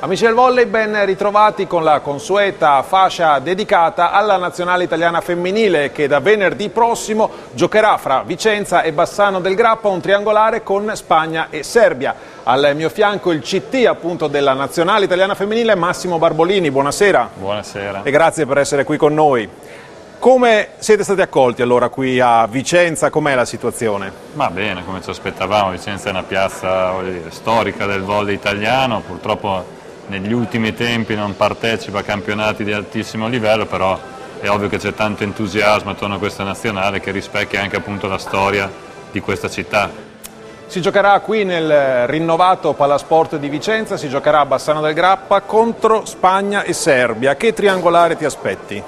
Amici del volley, ben ritrovati con la consueta fascia dedicata alla nazionale italiana femminile che da venerdì prossimo giocherà fra Vicenza e Bassano del Grappa un triangolare con Spagna e Serbia. Al mio fianco il CT appunto della nazionale italiana femminile Massimo Barbolini, buonasera. Buonasera. E grazie per essere qui con noi. Come siete stati accolti allora qui a Vicenza? Com'è la situazione? Ma bene, come ci aspettavamo, Vicenza è una piazza storica del volley italiano, purtroppo negli ultimi tempi non partecipa a campionati di altissimo livello, però è ovvio che c'è tanto entusiasmo attorno a questa nazionale che rispecchia anche appunto la storia di questa città. Si giocherà qui nel rinnovato Palasport di Vicenza, si giocherà a Bassano del Grappa contro Spagna e Serbia. Che triangolare ti aspetti?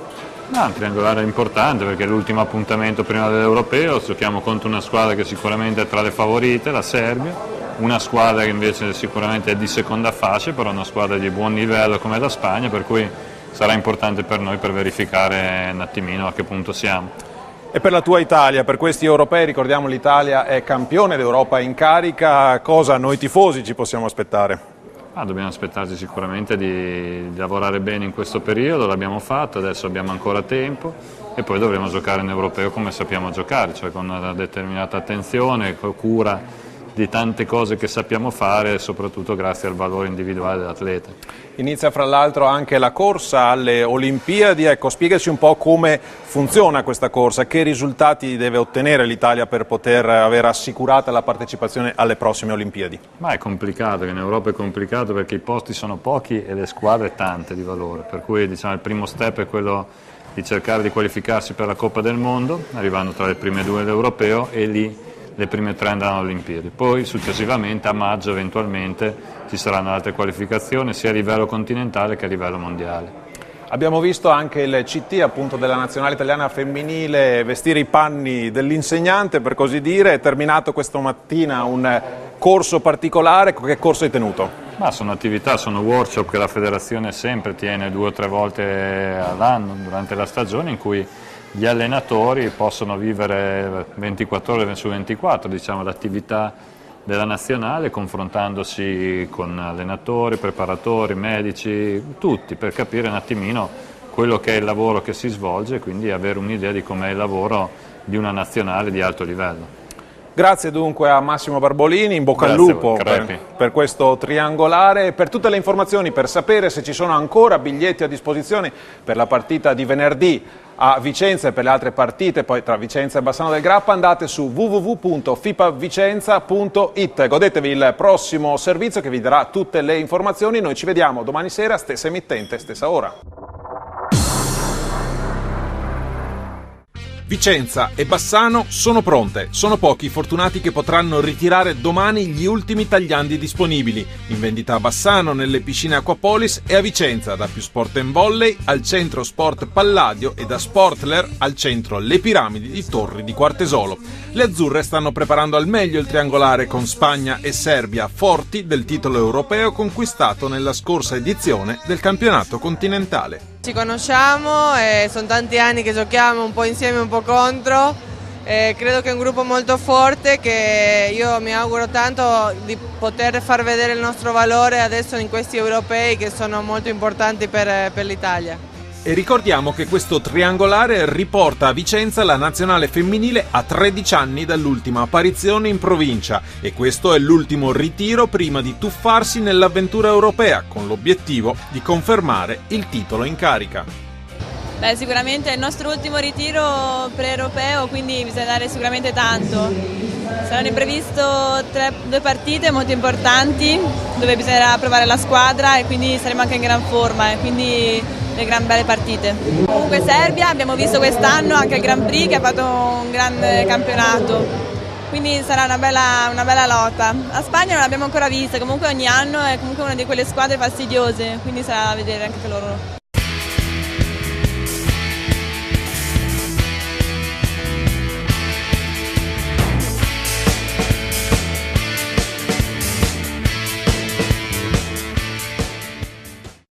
Un triangolare importante perché è l'ultimo appuntamento prima dell'Europeo, giochiamo contro una squadra che sicuramente è tra le favorite, la Serbia, una squadra che invece sicuramente è di seconda fascia, però una squadra di buon livello come la Spagna, per cui sarà importante per noi per verificare un attimino a che punto siamo. E per la tua Italia, per questi europei, ricordiamo l'Italia è campione d'Europa in carica, cosa noi tifosi ci possiamo aspettare? Dobbiamo aspettarci sicuramente di lavorare bene in questo periodo, l'abbiamo fatto, adesso abbiamo ancora tempo e poi dovremo giocare in europeo come sappiamo giocare, cioè con una determinata attenzione, con cura di tante cose che sappiamo fare, soprattutto grazie al valore individuale dell'atleta. Inizia fra l'altro anche la corsa alle Olimpiadi, ecco, spiegaci un po' come funziona questa corsa, che risultati deve ottenere l'Italia per poter aver assicurata la partecipazione alle prossime Olimpiadi? Ma è complicato, in Europa è complicato perché i posti sono pochi e le squadre tante di valore, per cui diciamo, il primo step è quello di cercare di qualificarsi per la Coppa del Mondo, arrivando tra le prime due all'Europeo e lì le prime tre andranno alle Olimpiadi. Poi successivamente a maggio eventualmente ci saranno altre qualificazioni sia a livello continentale che a livello mondiale. Abbiamo visto anche il CT appunto della nazionale italiana femminile vestire i panni dell'insegnante, per così dire. È terminato questa mattina un corso particolare. Che corso hai tenuto? Sono attività, sono workshop che la federazione sempre tiene 2 o 3 volte all'anno durante la stagione, in cui gli allenatori possono vivere 24 ore su 24 diciamo, l'attività della nazionale, confrontandosi con allenatori, preparatori, medici, tutti, per capire un attimino quello che è il lavoro che si svolge e quindi avere un'idea di com'è il lavoro di una nazionale di alto livello. Grazie dunque a Massimo Barbolini, in bocca al lupo per questo triangolare. Per tutte le informazioni, per sapere se ci sono ancora biglietti a disposizione per la partita di venerdì a Vicenza e per le altre partite, poi tra Vicenza e Bassano del Grappa, andate su www.fipavicenza.it. Godetevi il prossimo servizio che vi darà tutte le informazioni. Noi ci vediamo domani sera, stessa emittente, stessa ora. Vicenza e Bassano sono pronte. Sono pochi i fortunati che potranno ritirare domani gli ultimi tagliandi disponibili. In vendita a Bassano, nelle piscine Aquapolis, e a Vicenza, da Più Sport & Volley al centro Sport Palladio e da Sportler al centro Le Piramidi di Torri di Quartesolo. Le azzurre stanno preparando al meglio il triangolare con Spagna e Serbia, forti del titolo europeo conquistato nella scorsa edizione del campionato continentale. Ci conosciamo e sono tanti anni che giochiamo un po' insieme, un po' contro. Credo che è un gruppo molto forte che io mi auguro tanto di poter far vedere il nostro valore adesso in questi europei che sono molto importanti per l'Italia. E ricordiamo che questo triangolare riporta a Vicenza la nazionale femminile a 13 anni dall'ultima apparizione in provincia e questo è l'ultimo ritiro prima di tuffarsi nell'avventura europea con l'obiettivo di confermare il titolo in carica. Sicuramente è il nostro ultimo ritiro pre-europeo, quindi bisogna dare sicuramente tanto. Saranno imprevisto 2 partite molto importanti dove bisognerà provare la squadra e quindi saremo anche in gran forma e quindi le gran belle partite. Comunque Serbia, abbiamo visto quest'anno anche il Grand Prix che ha fatto un grande campionato, quindi sarà una bella lotta. La Spagna non l'abbiamo ancora vista, comunque ogni anno è comunque una di quelle squadre fastidiose, quindi sarà da vedere anche per loro.